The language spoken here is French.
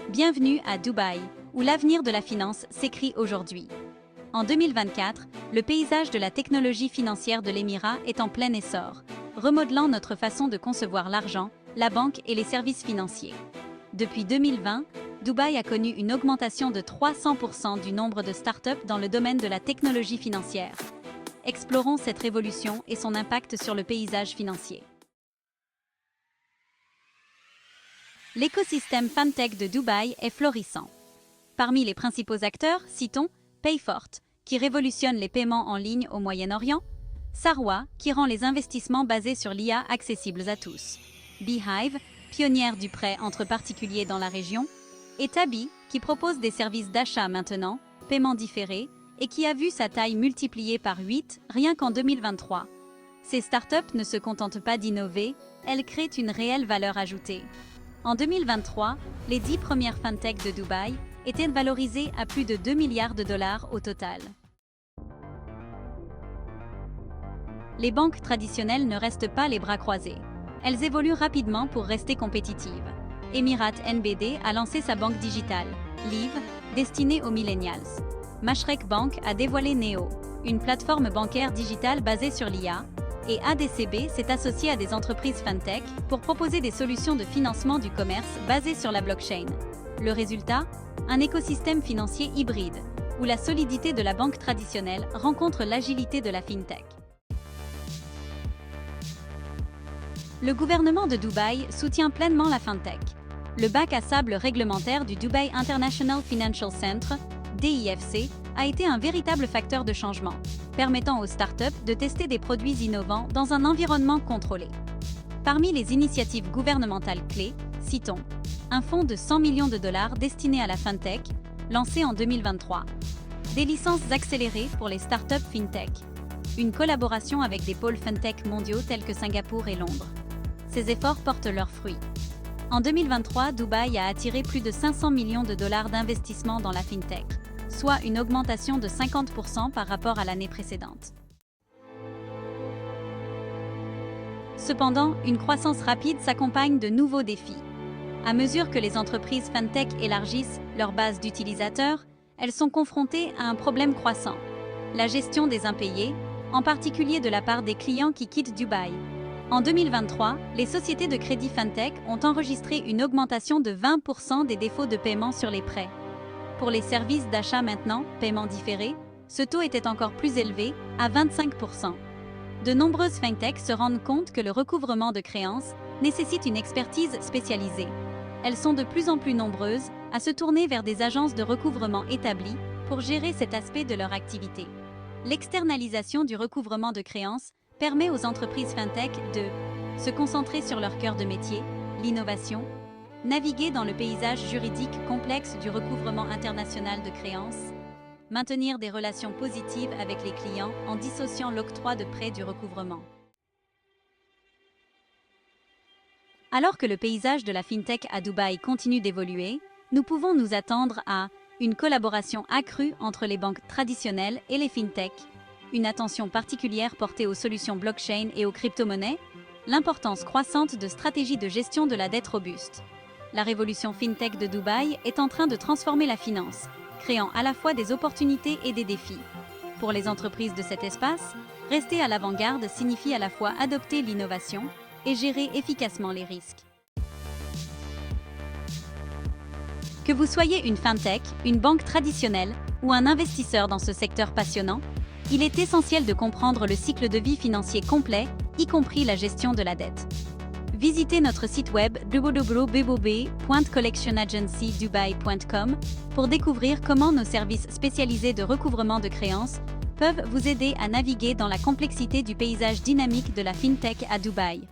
Bienvenue à Dubaï, où l'avenir de la finance s'écrit aujourd'hui. En 2024, le paysage de la technologie financière de l'Émirat est en plein essor, remodelant notre façon de concevoir l'argent, la banque et les services financiers. Depuis 2020, Dubaï a connu une augmentation de 300% du nombre de startups dans le domaine de la technologie financière. Explorons cette révolution et son impact sur le paysage financier. L'écosystème FinTech de Dubaï est florissant. Parmi les principaux acteurs, citons Payfort, qui révolutionne les paiements en ligne au Moyen-Orient, Sarwa, qui rend les investissements basés sur l'IA accessibles à tous, Beehive, pionnière du prêt entre particuliers dans la région, et Tabi, qui propose des services d'achat maintenant, paiement différé, et qui a vu sa taille multipliée par 8 rien qu'en 2023. Ces startups ne se contentent pas d'innover, elles créent une réelle valeur ajoutée. En 2023, les 10 premières FinTech de Dubaï étaient valorisées à plus de 2 milliards de dollars au total. Les banques traditionnelles ne restent pas les bras croisés. Elles évoluent rapidement pour rester compétitives. Emirat NBD a lancé sa banque digitale, Liv, destinée aux millennials. Mashreq Bank a dévoilé Neo, une plateforme bancaire digitale basée sur l'IA, et ADCB s'est associé à des entreprises FinTech pour proposer des solutions de financement du commerce basées sur la blockchain. Le résultat ? Un écosystème financier hybride, où la solidité de la banque traditionnelle rencontre l'agilité de la FinTech. Le gouvernement de Dubaï soutient pleinement la FinTech. Le bac à sable réglementaire du Dubai International Financial Centre, DIFC, a été un véritable facteur de changement, permettant aux startups de tester des produits innovants dans un environnement contrôlé. Parmi les initiatives gouvernementales clés, citons un fonds de 100 millions de dollars destiné à la FinTech, lancé en 2023, des licences accélérées pour les startups FinTech, une collaboration avec des pôles FinTech mondiaux tels que Singapour et Londres. Ces efforts portent leurs fruits. En 2023, Dubaï a attiré plus de 500 millions de dollars d'investissement dans la FinTech, soit une augmentation de 50% par rapport à l'année précédente. Cependant, une croissance rapide s'accompagne de nouveaux défis. À mesure que les entreprises FinTech élargissent leur base d'utilisateurs, elles sont confrontées à un problème croissant, la gestion des impayés, en particulier de la part des clients qui quittent Dubaï. En 2023, les sociétés de crédit FinTech ont enregistré une augmentation de 20% des défauts de paiement sur les prêts. Pour les services d'achat maintenant, paiement différé, ce taux était encore plus élevé, à 25%. De nombreuses FinTech se rendent compte que le recouvrement de créances nécessite une expertise spécialisée. Elles sont de plus en plus nombreuses à se tourner vers des agences de recouvrement établies pour gérer cet aspect de leur activité. L'externalisation du recouvrement de créances permet aux entreprises FinTech de se concentrer sur leur cœur de métier, l'innovation, naviguer dans le paysage juridique complexe du recouvrement international de créances, maintenir des relations positives avec les clients en dissociant l'octroi de prêts du recouvrement. Alors que le paysage de la FinTech à Dubaï continue d'évoluer, nous pouvons nous attendre à une collaboration accrue entre les banques traditionnelles et les FinTech, une attention particulière portée aux solutions blockchain et aux crypto-monnaies, l'importance croissante de stratégies de gestion de la dette robuste. La révolution FinTech de Dubaï est en train de transformer la finance, créant à la fois des opportunités et des défis. Pour les entreprises de cet espace, rester à l'avant-garde signifie à la fois adopter l'innovation et gérer efficacement les risques. Que vous soyez une FinTech, une banque traditionnelle ou un investisseur dans ce secteur passionnant, il est essentiel de comprendre le cycle de vie financier complet, y compris la gestion de la dette. Visitez notre site web www.collectionagencydubai.com pour découvrir comment nos services spécialisés de recouvrement de créances peuvent vous aider à naviguer dans la complexité du paysage dynamique de la FinTech à Dubaï.